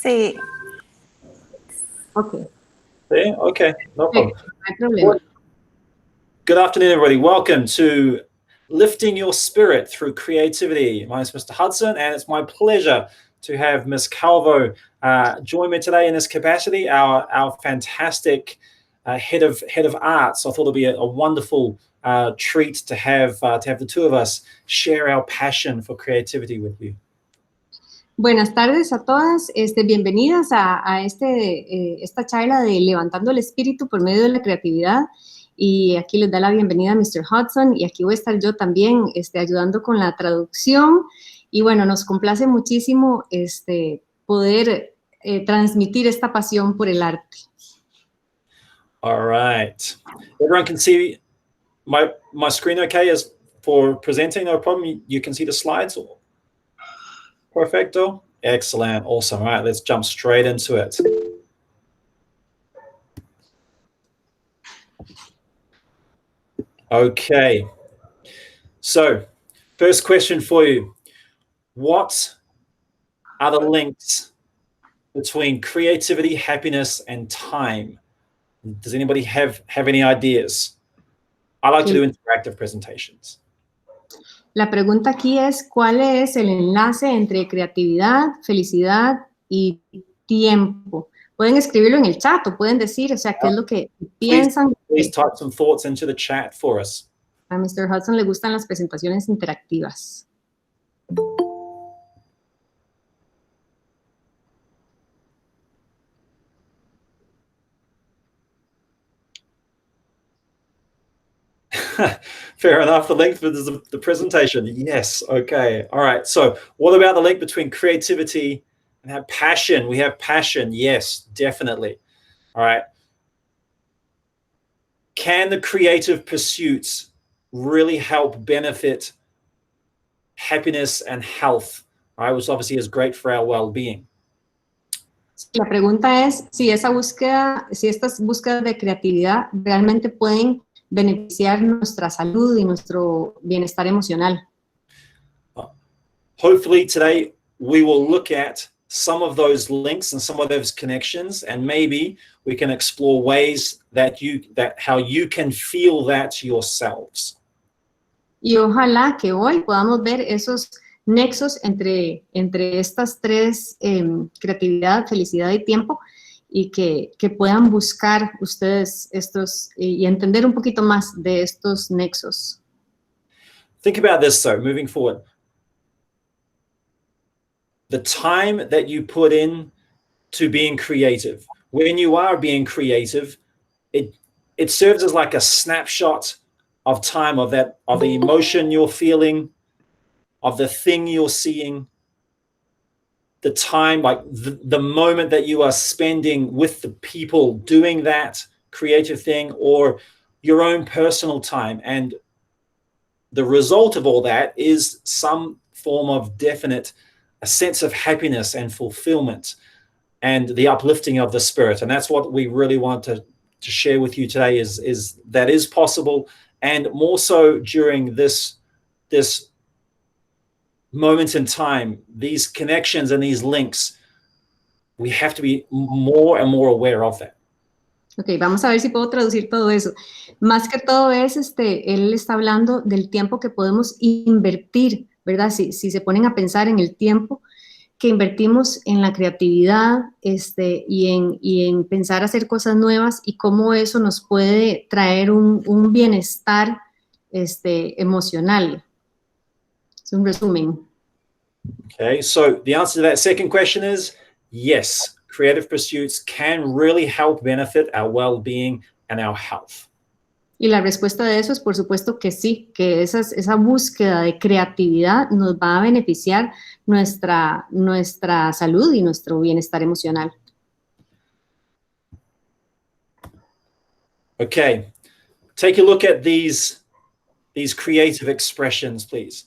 Sí. Okay. Yeah, okay, no problem. No hay problema. Good afternoon, everybody. Welcome to Lifting Your Spirit Through Creativity. My name is Mr. Hudson, and it's my pleasure to have Ms. Calvo join me today in this capacity, our fantastic head of art. So I thought it'd be a wonderful treat to have the two of us share our passion for creativity with you. Buenas tardes a todas, bienvenidas a esta charla de Levantando el Espíritu por medio de la creatividad. Y aquí les da la bienvenida a Mr. Hudson, y aquí voy a estar yo también ayudando con la traducción. Y bueno, nos complace muchísimo poder transmitir esta pasión por el arte. All right. Everyone can see my screen okay as for presenting, no problem? You can see the slides? Perfecto. Excellent. Awesome. All right, let's jump straight into it. Okay. So, first question for you. What are the links between creativity, happiness, and time? Does anybody have any ideas? I like to do interactive presentations. La pregunta aquí es, ¿cuál es el enlace entre creatividad, felicidad y tiempo? Pueden escribirlo en el chat o pueden decir, o sea, qué es lo que piensan. Please type some thoughts into the chat for us. A Mr. Hudson le gustan las presentaciones interactivas. Fair enough. The link for the presentation. Yes. Okay. All right. So what about the link between creativity and have passion? We have passion. Yes, definitely. All right. Can the creative pursuits really help benefit happiness and health? All right, which obviously is great for our well-being. La pregunta es si estas búsquedas de creatividad realmente pueden beneficiar nuestra salud y nuestro bienestar emocional. Hopefully today we will look at some of those links and some of those connections, and maybe we can explore ways how you can feel that yourselves. Y ojalá que hoy podamos ver esos nexos entre estas tres, creatividad, felicidad y tiempo, y que puedan buscar ustedes estos y entender un poquito más de estos nexos. Think about this, though, moving forward. The time that you put in to being creative, when you are being creative, it serves as like a snapshot of time, of the emotion you're feeling, of the thing you're seeing, the time, like the moment that you are spending with the people doing that creative thing, or your own personal time. And the result of all that is some form of a sense of happiness and fulfillment and the uplifting of the spirit. And that's what we really want to share with you today, is that is possible, and more so during this moment in time, these connections and these links, we have to be more and more aware of that. Ok, vamos a ver si puedo traducir todo eso. Más que todo es, él está hablando del tiempo que podemos invertir, ¿verdad? Si se ponen a pensar en el tiempo que invertimos en la creatividad, y en pensar hacer cosas nuevas, y cómo eso nos puede traer un bienestar, emocional. Es un resumen. Okay, so the answer to that second question is yes, creative pursuits can really help benefit our well-being and our health. Y la respuesta de eso es, por supuesto, que sí, que esa búsqueda de creatividad nos va a beneficiar nuestra salud y nuestro bienestar emocional. Okay, take a look at these creative expressions, please.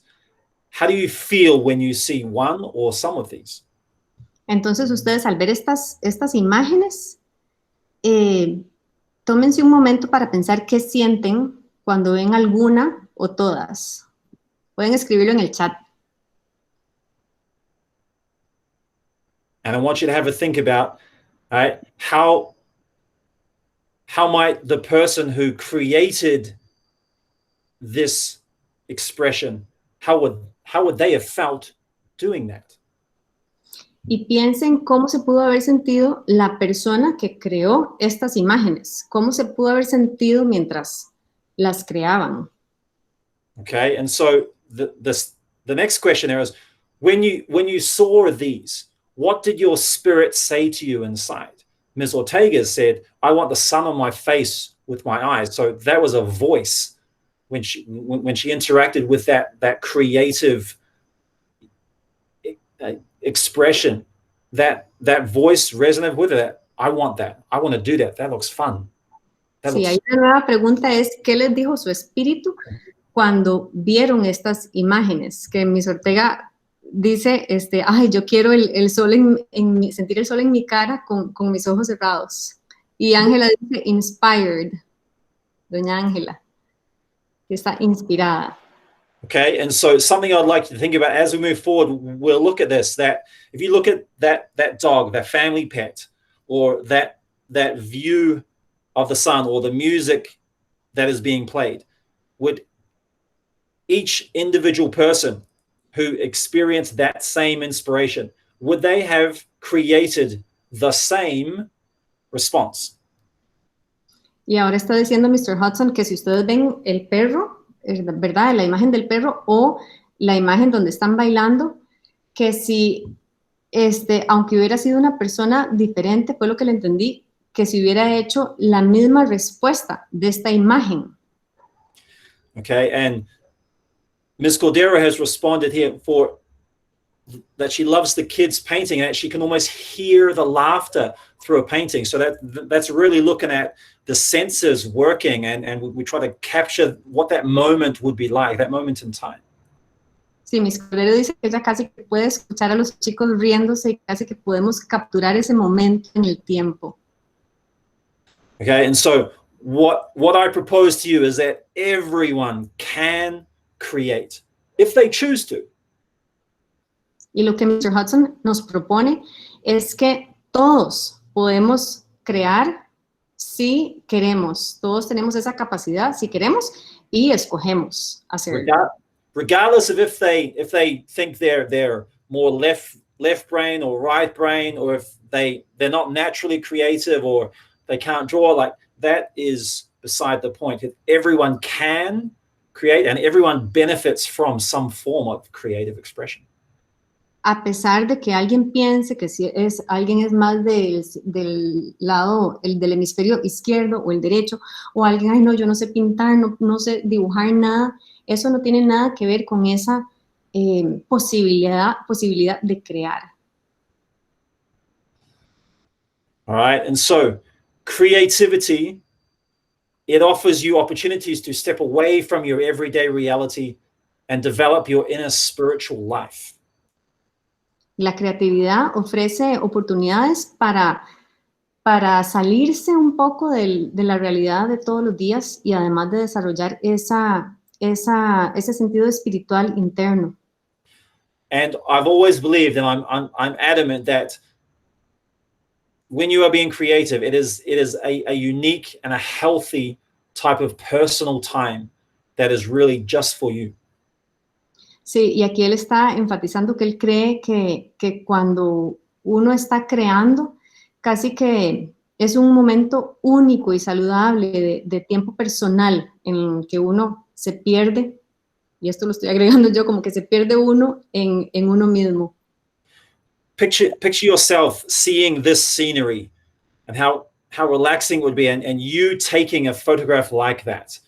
How do you feel when you see one or some of these? Entonces, ustedes al ver estas imágenes, tómense un momento para pensar qué sienten cuando ven alguna o todas. Pueden escribirlo en el chat. And I want you to have a think about, right, how might the person who created this expression, how would they have felt doing that? Y piensen cómo se pudo haber sentido la persona que creó estas imágenes, cómo se pudo haber sentido mientras las creaban. Okay, and so the next question there is, when you saw these, what did your spirit say to you inside? Ms. Ortega said, I want the sun on my face with my eyes. So that was a voice when she interacted with that creative expression. That voice resonated with her. I want that. I want to do that. That looks fun. Sí, ahí la nueva pregunta es, ¿qué les dijo su espíritu cuando vieron estas imágenes? Que Miss Ortega dice, ay, yo quiero el sol sentir el sol en mi cara con mis ojos cerrados. Y Ángela dice, inspired, doña Ángela, que está inspirada. Okay, and so something I'd like you to think about as we move forward, we'll look at this, that if you look at that dog, that family pet, or that view of the sun, or the music that is being played, would each individual person who experienced that same inspiration, would they have created the same response? Y ahora está diciendo Mr. Hudson que si ustedes ven el perro, ¿verdad? La imagen del perro o la imagen donde están bailando, que si, aunque hubiera sido una persona diferente, fue lo que le entendí, que si hubiera hecho la misma respuesta de esta imagen. Okay, and Ms. Cordero has responded here for that she loves the kids painting, and she can almost hear the laughter through a painting. So that's really looking at the senses working, and we try to capture what that moment would be like, that moment in time. Sí, Miss Cordero dice que ella casi que puede escuchar a los chicos riéndose y casi que podemos capturar ese momento en el tiempo. Okay, and so what I propose to you is that everyone can create if they choose to. Y lo que Mr. Hudson nos propone es que todos podemos crear si queremos. Todos tenemos esa capacidad si queremos y escogemos hacerlo. Regardless of if they think they're more left brain or right brain, or if they're not naturally creative or they can't draw, like that is beside the point. Everyone can create and everyone benefits from some form of creative expression. A pesar de que alguien piense que si alguien es más del lado, del hemisferio izquierdo o el derecho, o alguien, ay no, yo no sé pintar, no sé dibujar nada, eso no tiene nada que ver con esa posibilidad de crear. All right, and so creativity, it offers you opportunities to step away from your everyday reality and develop your inner spiritual life. La creatividad ofrece oportunidades para salirse un poco de la realidad de todos los días y además de desarrollar ese sentido espiritual interno. And I've always believed, and I'm adamant that when you are being creative, it is a unique and a healthy type of personal time that is really just for you. Sí, y aquí él está enfatizando que él cree que cuando uno está creando, casi que es un momento único y saludable de tiempo personal en el que uno se pierde, y esto lo estoy agregando yo, como que se pierde uno en uno mismo. Picture yourself seeing this scenery and how relaxing it would be, and you taking a photograph like that.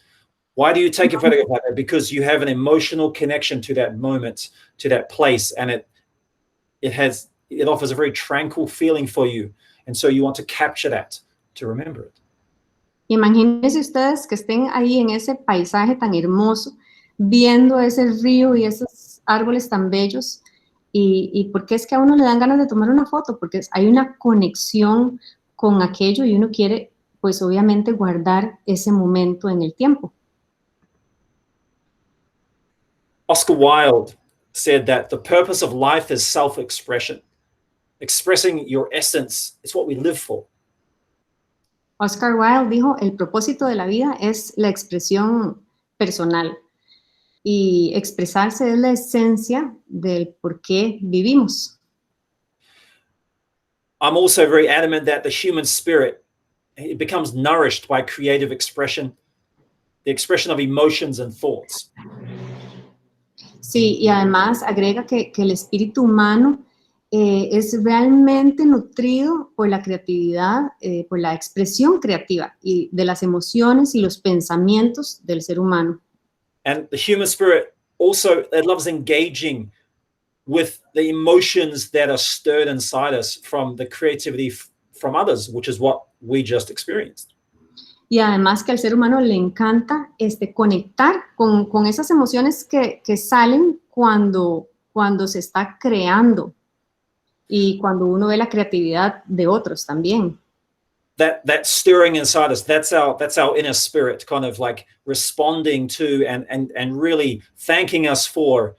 Why do you take a photograph like that? Because you have an emotional connection to that moment, to that place, and it offers a very tranquil feeling for you, and so you want to capture that to remember it. Imagínense ustedes que estén ahí en ese paisaje tan hermoso, viendo ese río y esos árboles tan bellos, y ¿por qué es que a uno le dan ganas de tomar una foto? Porque hay una conexión con aquello y uno quiere, pues obviamente, guardar ese momento en el tiempo. Oscar Wilde said that the purpose of life is self-expression. expressing your essence, it's what we live for. Oscar Wilde dijo, el propósito de la vida es la expresión personal y expresarse es la esencia del por qué vivimos. I'm also very adamant that the human spirit, it becomes nourished by creative expression, the expression of emotions and thoughts. Sí, y además agrega que el espíritu humano es realmente nutrido por la creatividad, por la expresión creativa y de las emociones y los pensamientos del ser humano. And the human spirit also, it loves engaging with the emotions that are stirred inside us from the creativity from others, which is what we just experienced. Y además que al ser humano le encanta conectar con esas emociones que salen cuando se está creando y cuando uno ve la creatividad de otros también. That stirring inside us, that's our inner spirit kind of like responding to and really thanking us for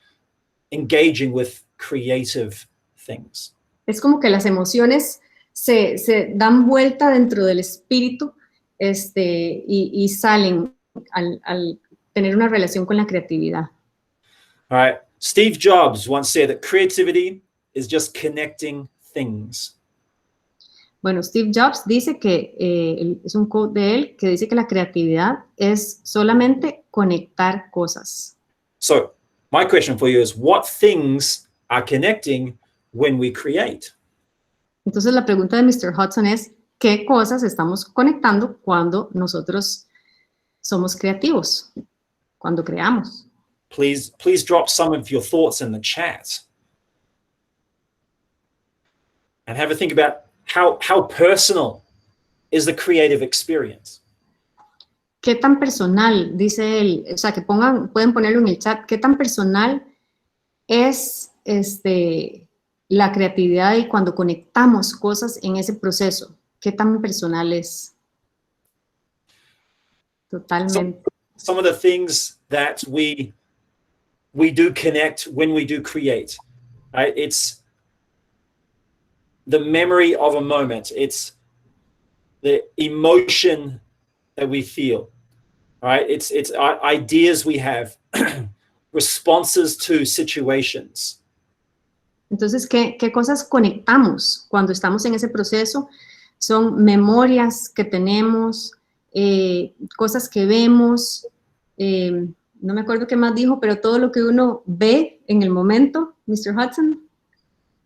engaging with creative things. Es como que las emociones se dan vuelta dentro del espíritu y salen al tener una relación con la creatividad. All right. Steve Jobs once said that creativity is just connecting things. Bueno, Steve Jobs dice que, es un quote de él, que dice que la creatividad es solamente conectar cosas. So my question for you is, what things are connecting when we create? Entonces la pregunta de Mr. Hudson es, ¿qué cosas estamos conectando cuando nosotros somos creativos, cuando creamos? Please drop some of your thoughts in the chat. And have a think about how personal is the creative experience. ¿Qué tan personal, dice él? O sea, pueden ponerlo en el chat, ¿qué tan personal es la creatividad y cuando conectamos cosas en ese proceso? ¿Qué tan personal es? Totalmente. Some of the things that we do connect when we do create, right? It's the memory of a moment. It's the emotion that we feel, right? It's ideas we have, responses to situations. Entonces, ¿qué cosas conectamos cuando estamos en ese proceso? Son memorias que tenemos, cosas que vemos, no me acuerdo qué más dijo, pero todo lo que uno ve en el momento. Mr. Hudson,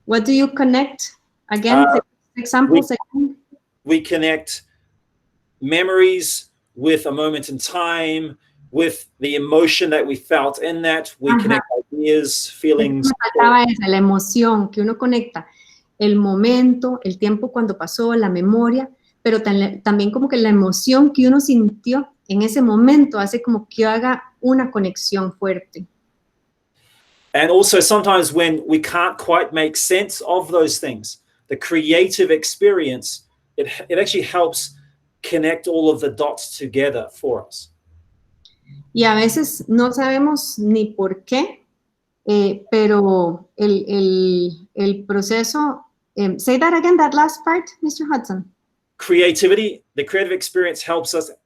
what do you connect? Again, examples again. We connect memories with a moment in time, with the emotion that we felt in that. We connect ideas, feelings. Me faltaba esa, la emoción, que uno conecta el momento, el tiempo cuando pasó, la memoria, pero también como que la emoción que uno sintió en ese momento hace como que haga una conexión fuerte. And also sometimes when we can't quite make sense of those things, the creative experience, it actually helps connect all of the dots together for us. Y a veces no sabemos ni por qué, pero el proceso, say that again, that last part, Mr. Hudson. Creativity, the creative experience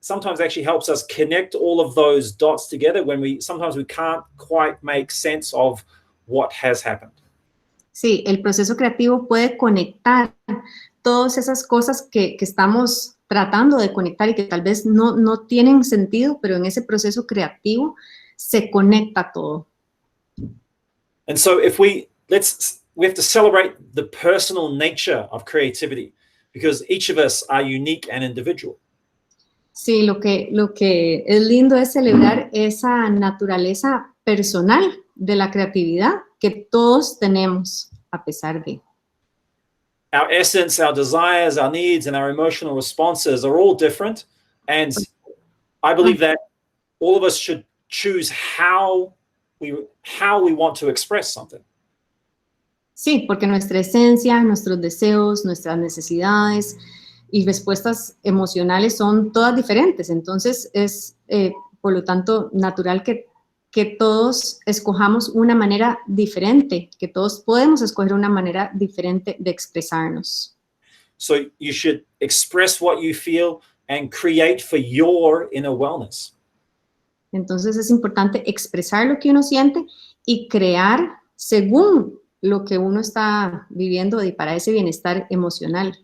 sometimes actually helps us connect all of those dots together when sometimes we can't quite make sense of what has happened. Sí, el proceso creativo puede conectar todas esas cosas que estamos tratando de conectar y que tal vez no tienen sentido, pero en ese proceso creativo se conecta todo. And so we have to celebrate the personal nature of creativity, because each of us are unique and individual. Sí, lo que es lindo es celebrar esa naturaleza personal de la creatividad que todos tenemos a pesar de. Our essence, our desires, our needs, and our emotional responses are all different. And I believe that all of us should choose how we want to express something. Sí, porque nuestra esencia, nuestros deseos, nuestras necesidades y respuestas emocionales son todas diferentes. Entonces es, por lo tanto, natural que que todos escojamos una manera diferente, que todos podemos escoger una manera diferente de expresarnos. So you should express what you feel and create for your inner wellness. Entonces es importante expresar lo que uno siente y crear según lo que uno está viviendo y para ese bienestar emocional,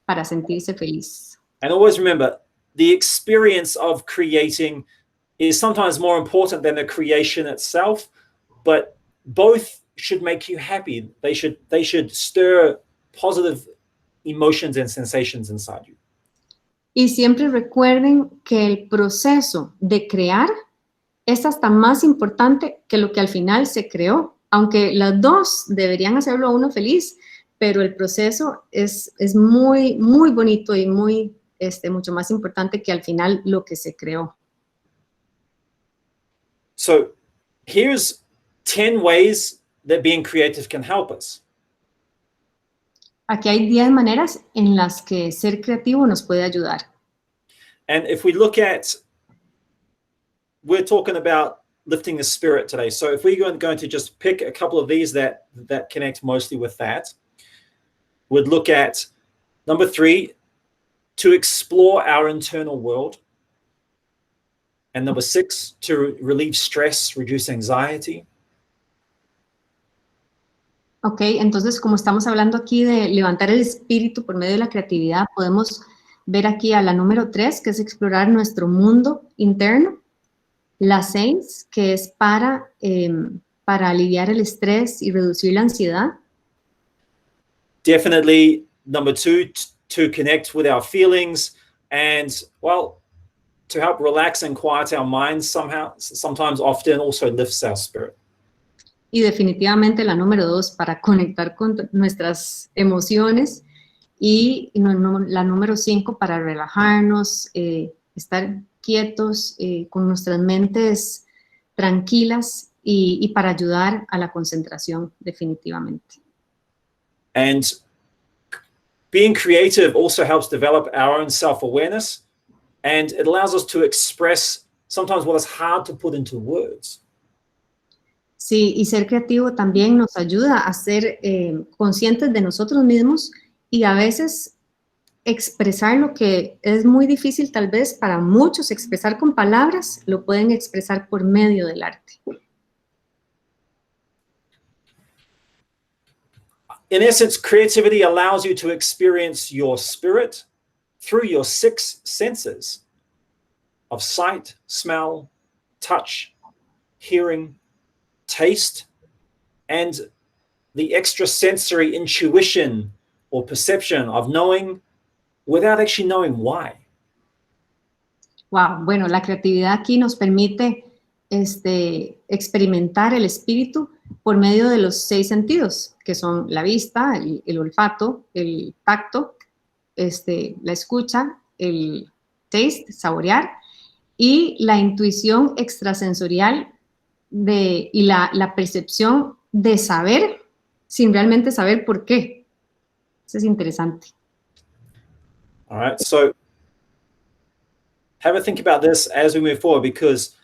para sentirse feliz. And always remember, the experience of creating is sometimes more important than the creation itself, but both should make you happy. They should stir positive emotions and sensations inside you. Y siempre recuerden que el proceso de crear es hasta más importante que lo que al final se creó, aunque las dos deberían hacerlo a uno feliz, pero el proceso es muy, muy bonito y muy, mucho más importante que al final lo que se creó. So here's 10 ways that being creative can help us. Aquí hay 10 maneras en las que ser creativo nos puede ayudar. And if we look at, we're talking about lifting the spirit today. So if we're going to just pick a couple of these that connect mostly with that, we'd look at number 3, to explore our internal world. And number 6, to relieve stress, reduce anxiety. Ok, entonces como estamos hablando aquí de levantar el espíritu por medio de la creatividad, podemos ver aquí a la número 3, que es explorar nuestro mundo interno. La 6, que es para aliviar el estrés y reducir la ansiedad. Definitely number 2, to connect with our feelings and, well, to help relax and quiet our minds somehow, sometimes, often also lifts our spirit. Y definitivamente la número 2, para conectar con nuestras emociones. Y la número 5, para relajarnos, estar quietos, con nuestras mentes tranquilas y para ayudar a la concentración, definitivamente. And being creative also helps develop our own self-awareness, and it allows us to express sometimes what is hard to put into words. Sí, y ser creativo también nos ayuda a ser conscientes de nosotros mismos y a veces expresar lo que es muy difícil tal vez para muchos expresar con palabras, lo pueden expresar por medio del arte. In essence, creativity allows you to experience your spirit through your 6 senses of sight, smell, touch, hearing, taste, and the extrasensory intuition or perception of knowing without actually knowing why. Wow, bueno, la creatividad aquí nos permite experimentar el espíritu por medio de los 6 sentidos, que son la vista, el olfato, el tacto, la escucha, el taste, saborear, y la intuición extrasensorial y la percepción de saber sin realmente saber por qué. Eso es interesante. All right, so have a think about this as we move forward, because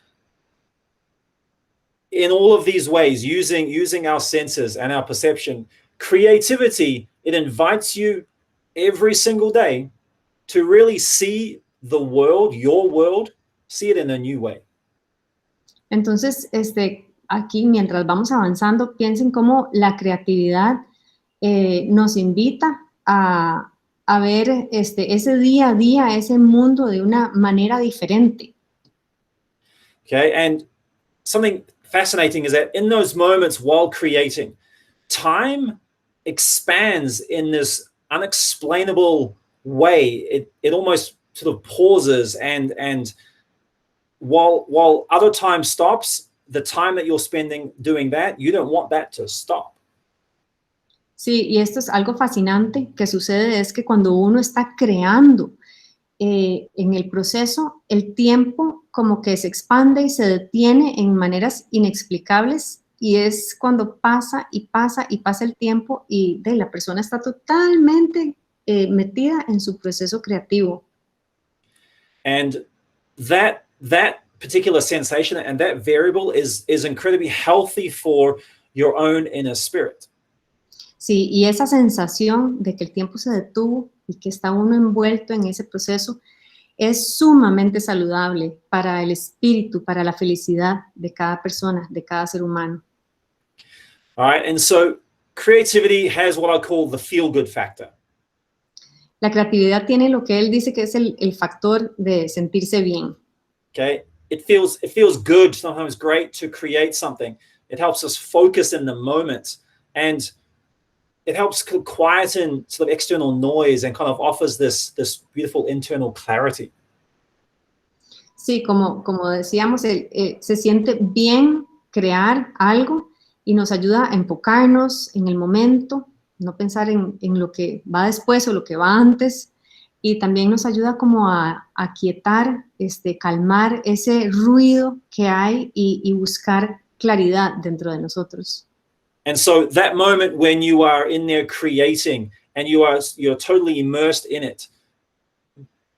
in all of these ways, using our senses and our perception, creativity, it invites you every single day to really see the world, your world, see it in a new way. Entonces, aquí mientras vamos avanzando, piensen cómo la creatividad nos invita a ver ese día a día, ese mundo de una manera diferente. Okay, and something fascinating is that in those moments while creating, time expands in this unexplainable way. It almost sort of pauses, and while other time stops, the time that you're spending doing that, you don't want that to stop. Sí, y esto es algo fascinante que sucede, es que cuando uno está creando en el proceso, el tiempo como que se expande y se detiene en maneras inexplicables, y es cuando pasa y pasa y pasa el tiempo y la persona está totalmente metida en su proceso creativo. And that particular sensation, and that variable is incredibly healthy for your own inner spirit. Sí, y esa sensación de que el tiempo se detuvo y que está uno envuelto en ese proceso es sumamente saludable para el espíritu, para la felicidad de cada persona, de cada ser humano. All right, and so creativity has what I call the feel-good factor. La creatividad tiene lo que él dice que es el factor de sentirse bien. Okay, it feels good, sometimes great to create something. It helps us focus in the moment, and it helps quieten sort of external noise and kind of offers this beautiful internal clarity. Sí, como decíamos, se siente bien crear algo y nos ayuda a enfocarnos en el momento, no pensar en lo que va después o lo que va antes, y también nos ayuda como a aquietar, calmar ese ruido que hay y buscar claridad dentro de nosotros. And so that moment when you are in there creating and you're totally immersed in it,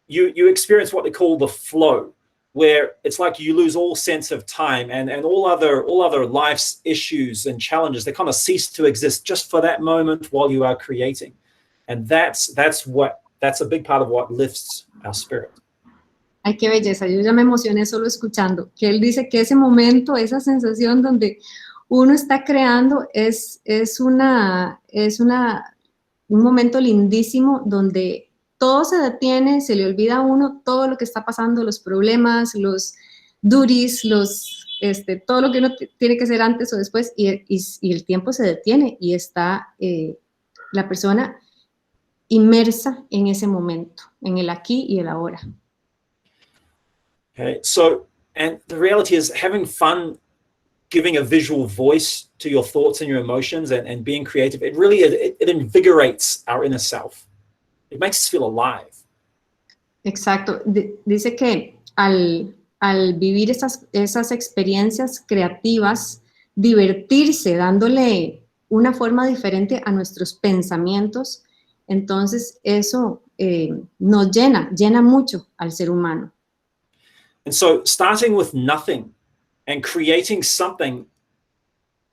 you experience what they call the flow, where it's like you lose all sense of time and all other life's issues and challenges. They kind of cease to exist just for that moment while you are creating. And that's a big part of what lifts our spirit. Ay, qué belleza, yo ya me emocioné solo escuchando, que él dice que ese momento, esa sensación donde uno está creando es un momento lindísimo donde todo se detiene, se le olvida a uno todo lo que está pasando, los problemas, los duties, todo lo que uno tiene que hacer antes o después, y el tiempo se detiene y está la persona inmersa en ese momento, en el aquí y el ahora. Okay, so, and the reality is having fun, giving a visual voice to your thoughts and your emotions and being creative, it invigorates our inner self. It makes us feel alive. Exacto. Dice que al vivir esas experiencias creativas, divertirse, dándole una forma diferente a nuestros pensamientos, entonces eso nos llena mucho al ser humano. And so starting with nothing and creating something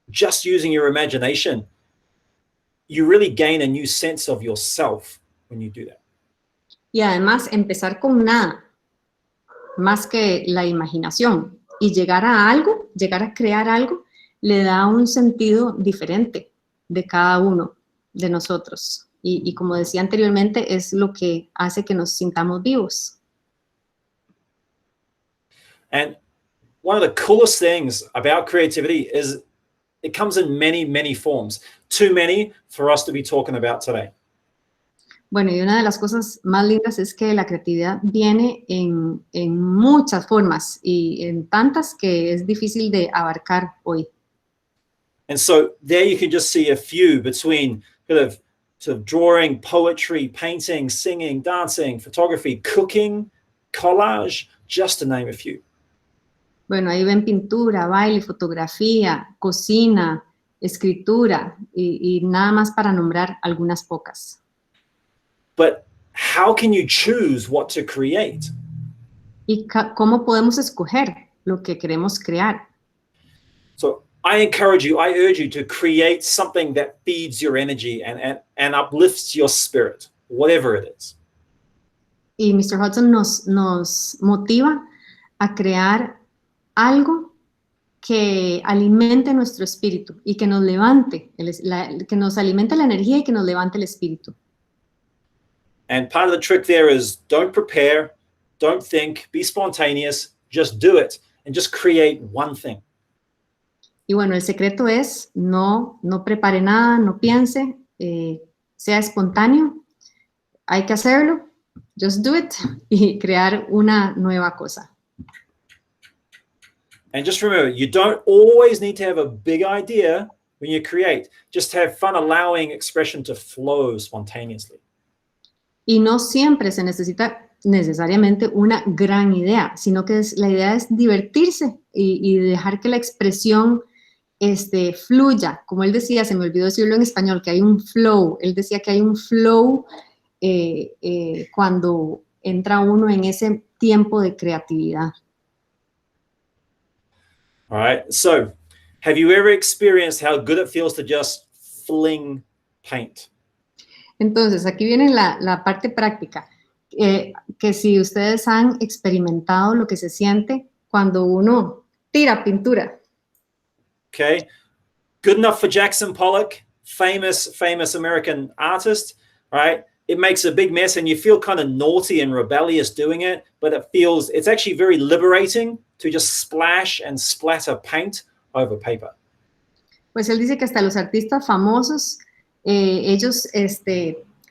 just using your imagination, you really gain a new sense of yourself when you do that. Y además empezar con nada, más que la imaginación, y llegar a crear algo, le da un sentido diferente de cada uno de nosotros. Y como decía anteriormente, es lo que hace que nos sintamos vivos. And one of the coolest things about creativity is it comes in many, many forms. Too many for us to be talking about today. Bueno, y una de las cosas más lindas es que la creatividad viene en muchas formas y en tantas que es difícil de abarcar hoy. And so there you can just see a few between sort of drawing, poetry, painting, singing, dancing, photography, cooking, collage, just to name a few. Bueno, ahí ven pintura, baile, fotografía, cocina, escritura y nada más para nombrar algunas pocas. But how can you choose what to create? ¿Y cómo podemos escoger lo que queremos crear? So I urge you to create something that feeds your energy and uplifts your spirit, whatever it is. Y Mr. Hudson nos motiva a crear algo que alimente nuestro espíritu y que nos levante, que nos alimente la energía y que nos levante el espíritu. And part of the trick there is don't prepare, don't think, be spontaneous, just do it and just create one thing. Y bueno, el secreto es no prepare nada, no piense, sea espontáneo, hay que hacerlo, just do it y crear una nueva cosa. And just remember, you don't always need to have a big idea when you create. Just have fun allowing expression to flow spontaneously. Y no siempre se necesita necesariamente una gran idea, sino que la idea es divertirse y dejar que la expresión fluya. Como él decía, se me olvidó decirlo en español, que hay un flow. Él decía que hay un flow cuando entra uno en ese tiempo de creatividad. All right. So, have you ever experienced how good it feels to just fling paint? Entonces, aquí viene la parte práctica, que si ustedes han experimentado lo que se siente cuando uno tira pintura. Okay. Good enough for Jackson Pollock, famous American artist, right? It makes a big mess and you feel kind of naughty and rebellious doing it, but it's actually very liberating to just splash and splatter paint over paper. Pues él dice que hasta los artistas famosos, ellos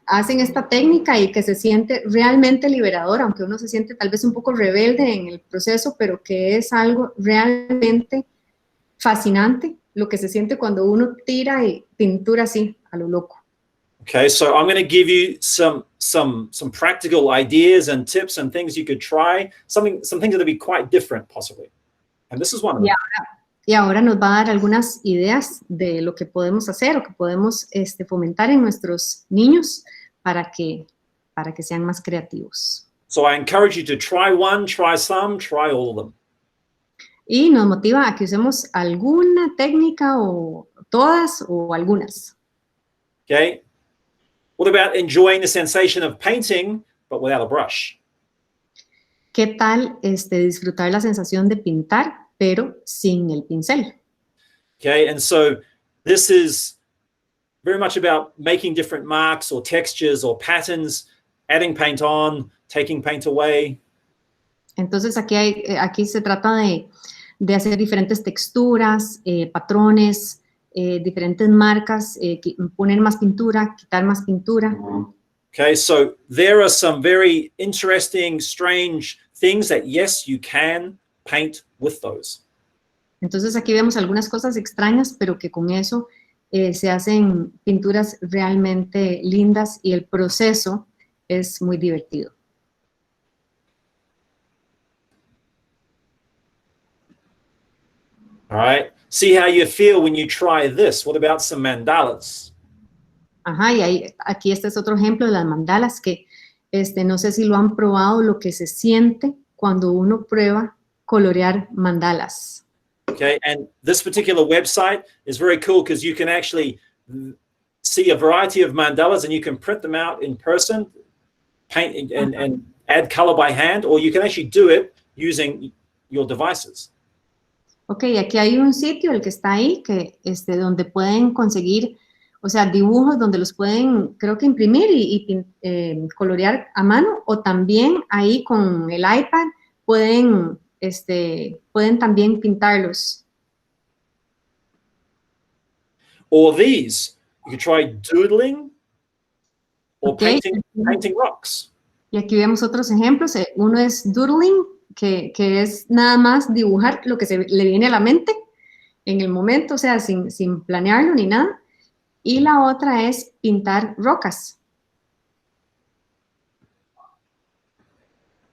hacen esta técnica y que se siente realmente liberador, aunque uno se siente tal vez un poco rebelde en el proceso, pero que es algo realmente fascinante lo que se siente cuando uno tira y pintura así a lo loco. Okay, so I'm going to give you some practical ideas and tips and things you could try, some things that would be quite different possibly. And this is one of them. Y ahora nos va a dar algunas ideas de lo que podemos hacer o que podemos fomentar en nuestros niños para que sean más creativos. So I encourage you to try one, try some, try all of them. Y nos motiva a que usemos alguna técnica o todas o algunas. Okay. What about enjoying the sensation of painting, but without a brush? ¿Qué tal disfrutar la sensación de pintar, pero sin el pincel? Okay, and so this is very much about making different marks or textures or patterns, adding paint on, taking paint away. Entonces aquí se trata de hacer diferentes texturas, patrones, diferentes marcas, poner más pintura, quitar más pintura. Okay, so there are some very interesting, strange things that, yes, you can paint with those. Entonces aquí vemos algunas cosas extrañas, pero que con eso se hacen pinturas realmente lindas y el proceso es muy divertido. All right, see how you feel when you try this. What about some mandalas? Ajá, y aquí este es otro ejemplo de las mandalas que no sé si lo han probado, lo que se siente cuando uno prueba colorear mandalas. Okay, and this particular website is very cool because you can actually see a variety of mandalas and you can print them out in person, paint and add color by hand, or you can actually do it using your devices. Ok, aquí hay un sitio, el que está ahí, que donde pueden conseguir, o sea, dibujos donde los pueden, creo que imprimir y colorear a mano, o también ahí con el iPad pueden también pintarlos. Or these, you could try doodling or Okay. painting rocks. Y aquí vemos otros ejemplos. Uno es doodling, que es nada más dibujar lo que le viene a la mente en el momento, o sea, sin planearlo ni nada. Y la otra es pintar rocas.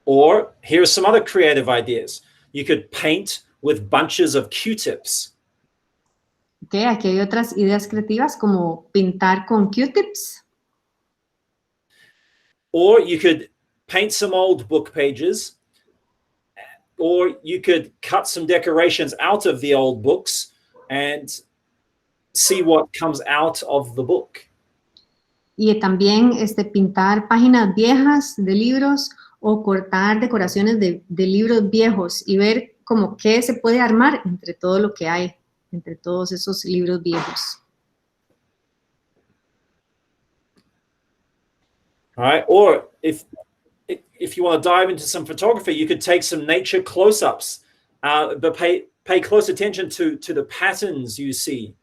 Or here are some other creative ideas. You could paint with bunches of Q-tips. Okay, aquí hay otras ideas creativas como pintar con Q-tips. Or you could paint some old book pages, or you could cut some decorations out of the old books and see what comes out of the book. Y también pintar páginas viejas de libros o cortar decoraciones de libros viejos y ver como qué se puede armar entre todo lo que hay, entre todos esos libros viejos. All right, or if you want to dive into some photography, you could take some nature close-ups, but pay close attention to the patterns you see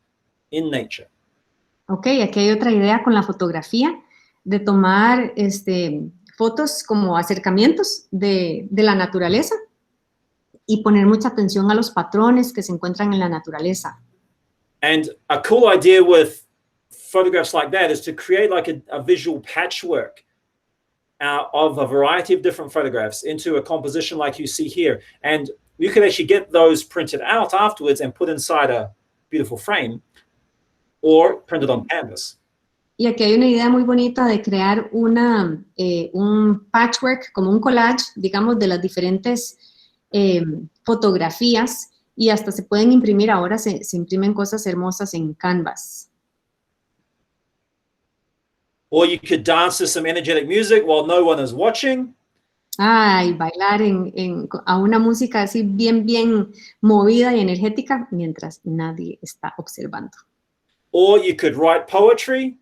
in nature. Ok, aquí hay otra idea con la fotografía, de tomar fotos como acercamientos de la naturaleza y poner mucha atención a los patrones que se encuentran en la naturaleza. And a cool idea with photographs like that is to create like a visual patchwork of a variety of different photographs into a composition like you see here. And you can actually get those printed out afterwards and put inside a beautiful frame or printed on canvas. Y aquí hay una idea muy bonita de crear un patchwork, como un collage, digamos, de las diferentes fotografías y hasta se pueden imprimir, ahora se imprimen cosas hermosas en Canvas. Or you could dance to some energetic music while no one is watching. Y bailar a una música así bien movida y energética mientras nadie está observando. Or you could write poetry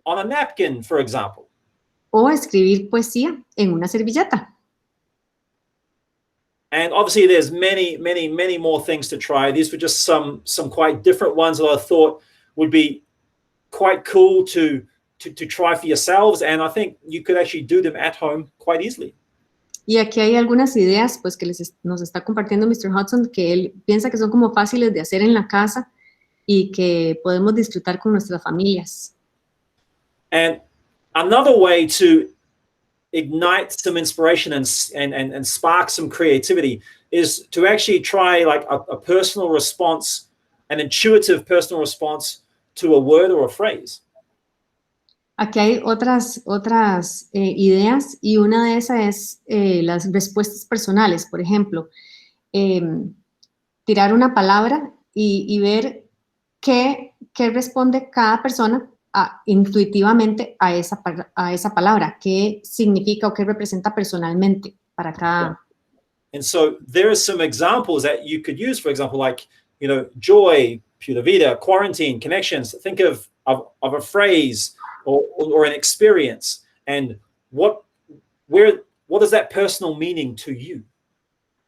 on a napkin, for example. O escribir poesía en una servilleta. And obviously there's many more things to try. These were just some quite different ones that I thought would be quite cool to try for yourselves. And I think you could actually do them at home quite easily. Y aquí hay algunas ideas pues, que nos está compartiendo Mr. Hudson, que él piensa que son como fáciles de hacer en la casa y que podemos disfrutar con nuestras familias. And another way to ignite some inspiration and spark some creativity is to actually try like a personal response, an intuitive personal response to a word or a phrase. Aquí hay otras ideas y una de esas es las respuestas personales. Por ejemplo, tirar una palabra y ver qué responde cada persona intuitivamente a esa palabra, qué significa o qué representa personalmente para cada. Yeah. And so there are some examples that you could use, for example, like, joy, pura vida, quarantine, connections. Think of a phrase or an experience, and what is that personal meaning to you?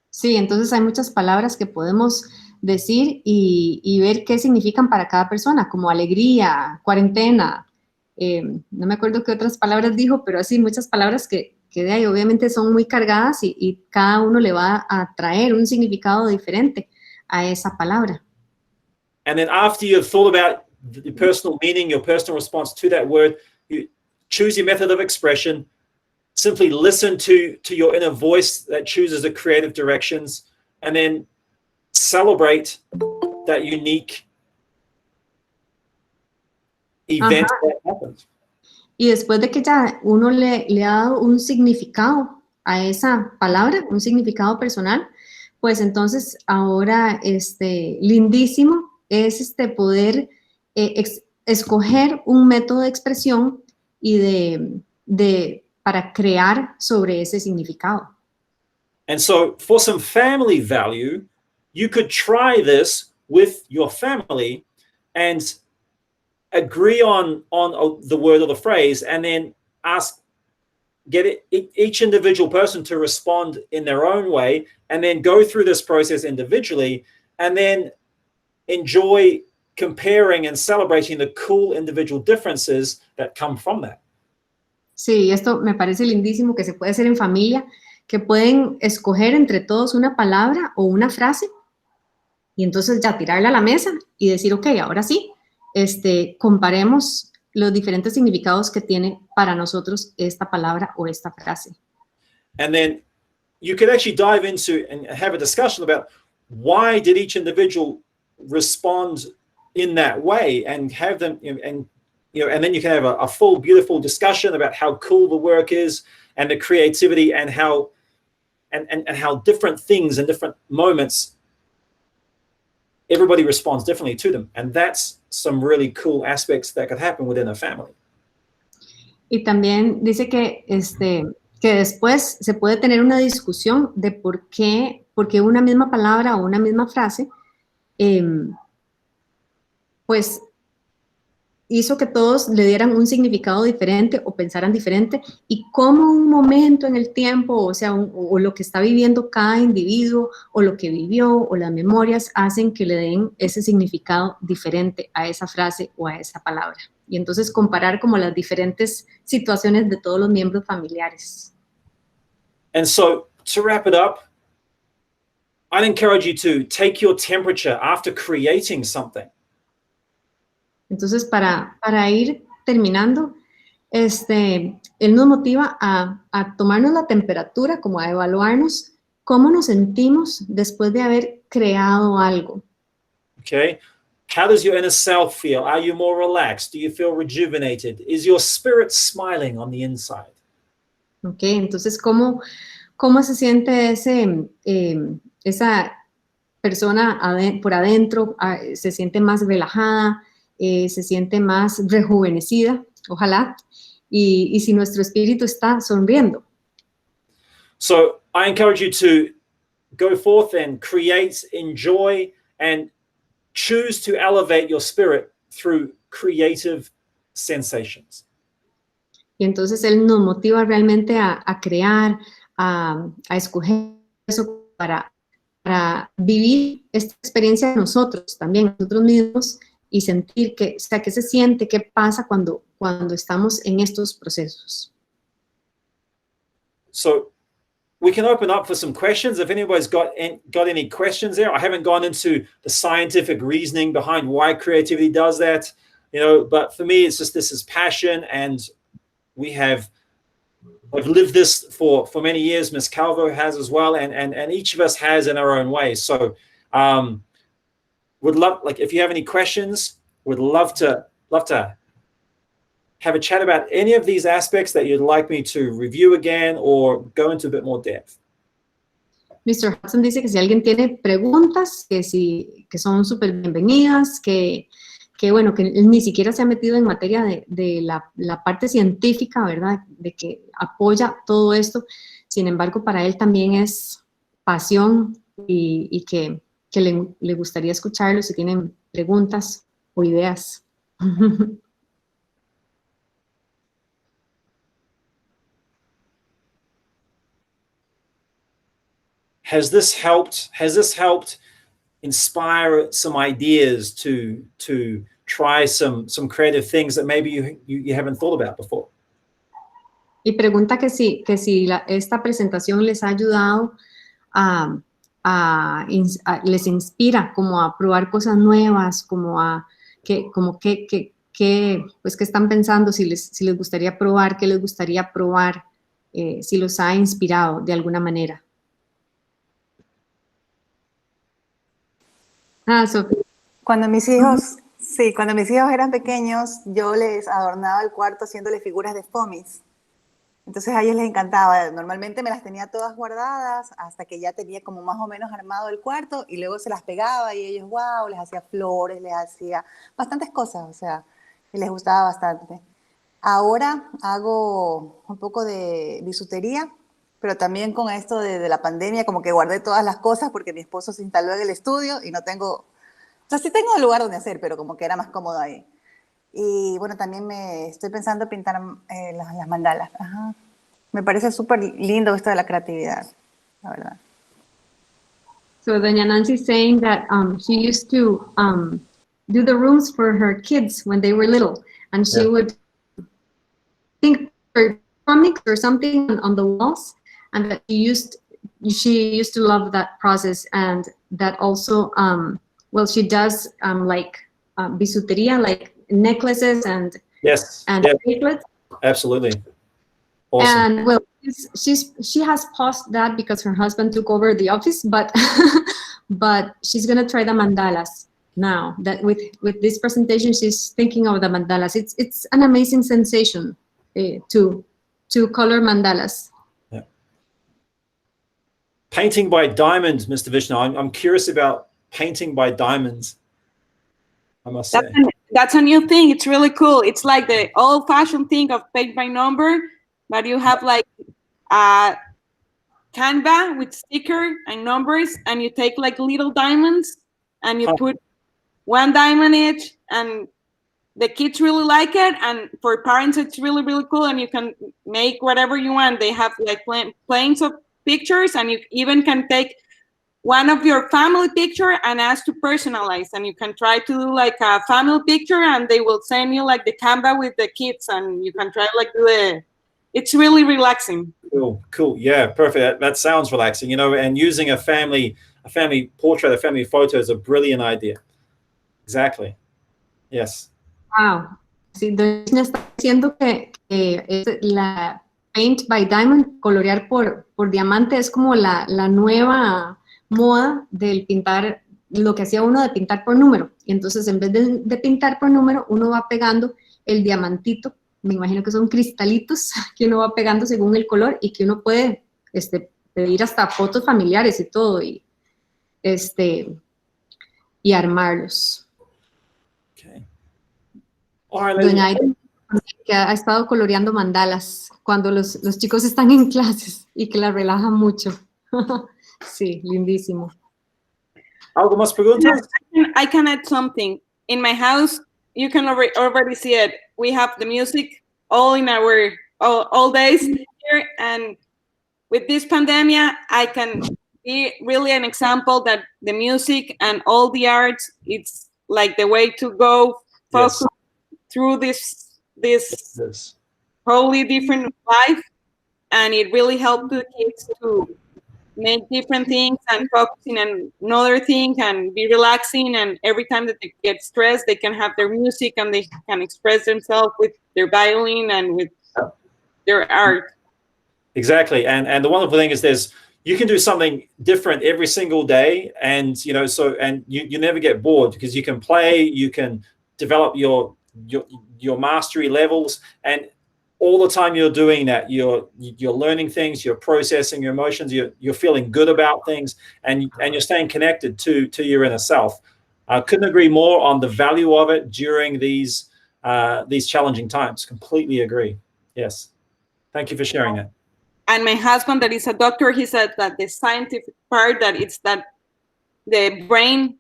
Sí, entonces hay muchas palabras que podemos decir y ver qué significan para cada persona, como alegría, cuarentena, no me acuerdo qué otras palabras dijo, pero así muchas palabras que de ahí obviamente son muy cargadas y cada uno le va a traer un significado diferente a esa palabra. And then after you've thought about the personal meaning, your personal response to that word, you choose your method of expression. Simply listen to your inner voice that chooses the creative directions, and then celebrate that unique event that happens. Y después de que ya uno le ha dado un significado a esa palabra, un significado personal, pues entonces ahora lindísimo es poder escoger un método de expresión y para crear sobre ese significado. And so for some family value, you could try this with your family and agree on the word or the phrase, and then get each individual person to respond in their own way, and then go through this process individually, and then enjoy comparing and celebrating the cool individual differences that come from that. Sí, esto me parece lindísimo que se puede hacer en familia, que pueden escoger entre todos una palabra o una frase y entonces ya tirarla a la mesa y decir, ok, ahora sí, comparemos los diferentes significados que tiene para nosotros esta palabra o esta frase. And then you could actually dive into and have a discussion about why did each individual respond in that way, and have them, and then you can have a full, beautiful discussion about how cool the work is and the creativity and how different things and different moments, everybody responds differently to them. And that's some really cool aspects that could happen within a family. Y también dice que después se puede tener una discusión de por qué una misma palabra o una misma frase, pues hizo que todos le dieran un significado diferente o pensaran diferente, y cómo un momento en el tiempo, o sea, o lo que está viviendo cada individuo, o lo que vivió, o las memorias, hacen que le den ese significado diferente a esa frase o a esa palabra. Y entonces comparar como las diferentes situaciones de todos los miembros familiares. And so, to wrap it up, I'd encourage you to take your temperature after creating something. Entonces, para ir terminando, él nos motiva a tomarnos la temperatura, como a evaluarnos cómo nos sentimos después de haber creado algo. Okay. How does your inner self feel? Are you more relaxed? Do you feel rejuvenated? Is your spirit smiling on the inside? Okay, entonces, ¿cómo se siente esa persona por adentro se siente más relajada, se siente más rejuvenecida, ojalá, y si nuestro espíritu está sonriendo. So I encourage you to go forth and create, enjoy, and choose to elevate your spirit through creative sensations. Y entonces él nos motiva realmente a crear, a escoger eso para vivir esta experiencia nosotros también, nosotros mismos, y sentir que, o sea, qué se siente, qué pasa cuando estamos en estos procesos. So we can open up for some questions. If anybody's got any questions there, I haven't gone into the scientific reasoning behind why creativity does that, but for me, it's just, this is passion, and I've lived this for many years. Miss Calvo has as well, and each of us has in our own way. So would love, like, if you have any questions, would love to have a chat about any of these aspects that you'd like me to review again or go into a bit more depth. Mr. Hudson dice que si alguien tiene preguntas, que son súper bienvenidas, que bueno, que él ni siquiera se ha metido en materia de la parte científica, ¿verdad? De que apoya todo esto. Sin embargo, para él también es pasión y que le gustaría escucharlo si tienen preguntas o ideas. Has this helped inspire some ideas to try some creative things that maybe you haven't thought about before? Y pregunta que si esta presentación les ha ayudado les inspira como a probar cosas nuevas, como que están pensando, si les gustaría probar, qué les gustaría probar, si los ha inspirado de alguna manera. Sofía. Cuando mis hijos eran pequeños, yo les adornaba el cuarto haciéndole figuras de foamies. Entonces a ellos les encantaba. Normalmente me las tenía todas guardadas hasta que ya tenía como más o menos armado el cuarto, y luego se las pegaba y ellos, wow, les hacía flores, les hacía bastantes cosas, o sea, y les gustaba bastante. Ahora hago un poco de bisutería, pero también con esto de la pandemia, como que guardé todas las cosas porque mi esposo se instaló en el estudio y no tengo, o sea, sí tengo el lugar donde hacer, pero como que era más cómodo ahí. Y bueno, también estoy pensando pintar las mandalas. Ajá. Me parece súper lindo esto de la creatividad, la verdad. So doña Nancy's saying that she used to do the rooms for her kids when they were little, and she would think for comics or something on the walls, and that she used to love that process, and that also well, she does like bisuteria, like necklaces and bracelets. Absolutely. Awesome. And well, she has paused that because her husband took over the office, but but she's gonna try the mandalas now. That with this presentation, she's thinking of the mandalas. It's an amazing sensation to color mandalas. Yeah. Painting by diamonds, Mr. Vishnu. I'm curious about painting by diamonds, I must say. That's a new thing. It's really cool. It's like the old-fashioned thing of paint by number, but you have like a Canva with sticker and numbers, and you take like little diamonds and you put one diamond each, and the kids really like it, and for parents it's really, really cool, and you can make whatever you want. They have like planes of pictures, and you even can take one of your family picture and ask to personalize, and you can try to do like a family picture, and they will send you like the Canva with the kids, and you can try like it's really relaxing. Cool. Yeah, perfect. That sounds relaxing, and using a family portrait, a family photo is a brilliant idea. Exactly. Yes. Wow. Sí, Doña está diciendo que la paint by diamond, colorear por diamante, es como la nueva moda del pintar, lo que hacía uno de pintar por número. Y entonces, en vez de pintar por número, uno va pegando el diamantito. Me imagino que son cristalitos que uno va pegando según el color y que uno puede pedir hasta fotos familiares y todo. Y y armarlos. Okay. All right, ladies. Doña Aida, que ha estado coloreando mandalas cuando los chicos están en clases y que la relaja mucho. Sí, lindísimo. ¿Algo más preguntas? I can add something. In my house, you can already see it. We have the music all in our all days here, and with this pandemic, I can be really an example that the music and all the arts, it's like the way to go focus through this Yes. wholly different life, and it really helped the kids to make different things and focusing on another thing and be relaxing, and every time that they get stressed they can have their music and they can express themselves with their violin and with their art. Exactly. And the wonderful thing is you can do something different every single day, and you never get bored because you can play, you can develop your mastery levels, and all the time you're doing that, you're learning things, you're processing your emotions, you're feeling good about things, and you're staying connected to your inner self. I couldn't agree more on the value of it during these challenging times. Completely agree. Yes. Thank you for sharing that. And my husband, that is a doctor, he said that the scientific part, that it's that the brain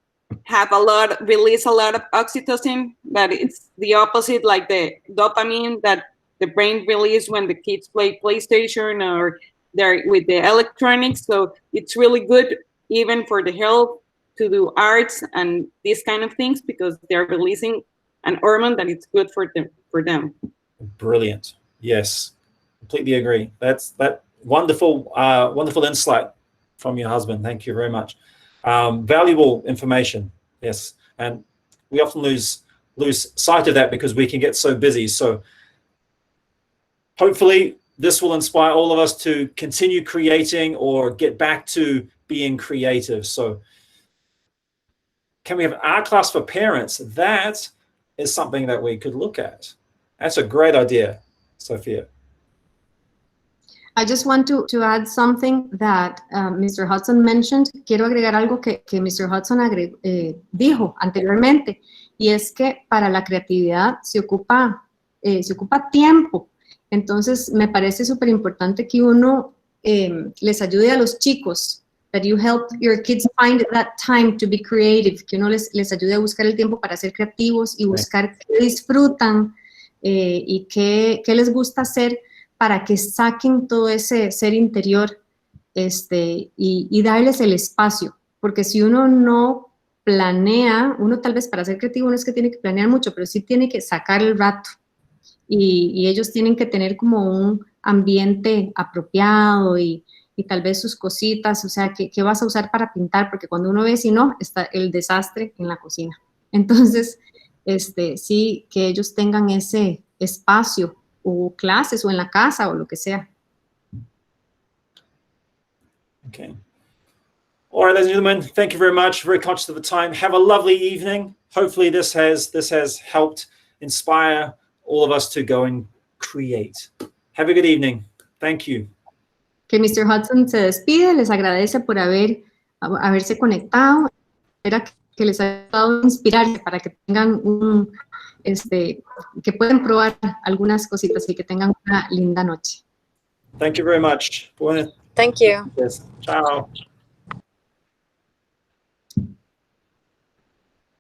release a lot of oxytocin, that it's the opposite, like the dopamine that the brain release when the kids play PlayStation or they're with the electronics. So it's really good even for the health to do arts and these kind of things, because they're releasing an hormone that it's good for them. Brilliant. Yes, completely agree. That's wonderful insight from your husband. Thank you very much. Valuable information. Yes, and we often lose sight of that because we can get so busy. So hopefully this will inspire all of us to continue creating or get back to being creative. So can we have an art class for parents? That is something that we could look at. That's a great idea, Sophia. I just want to add something that Mr. Hudson mentioned. Quiero agregar algo que Mr. Hudson dijo anteriormente, y es que para la creatividad se ocupa tiempo. Entonces, me parece súper importante que uno les ayude a los chicos, that you help your kids find that time to be creative, que uno les ayude a buscar el tiempo para ser creativos y buscar qué disfrutan y qué les gusta hacer, para que saquen todo ese ser interior y darles el espacio. Porque si uno no planea, uno tal vez para ser creativo no es que tiene que planear mucho, pero sí tiene que sacar el rato. Y ellos tienen que tener como un ambiente apropiado y tal vez sus cositas, o sea, ¿qué vas a usar para pintar? Porque cuando uno ve, si no, está el desastre en la cocina. Entonces, sí, que ellos tengan ese espacio, o clases, o en la casa, o lo que sea. Okay. All right, ladies and gentlemen, thank you very much. Very conscious of the time. Have a lovely evening. Hopefully this has helped inspire all of us to go and create. Have a good evening. Thank you. Que Mr. Hudson se despide, les agradece por haberse conectado. Espera que les haya dado inspirarse para que tengan que pueden probar algunas cositas y que tengan una linda noche. Thank you very much. Thank you. Yes. Ciao.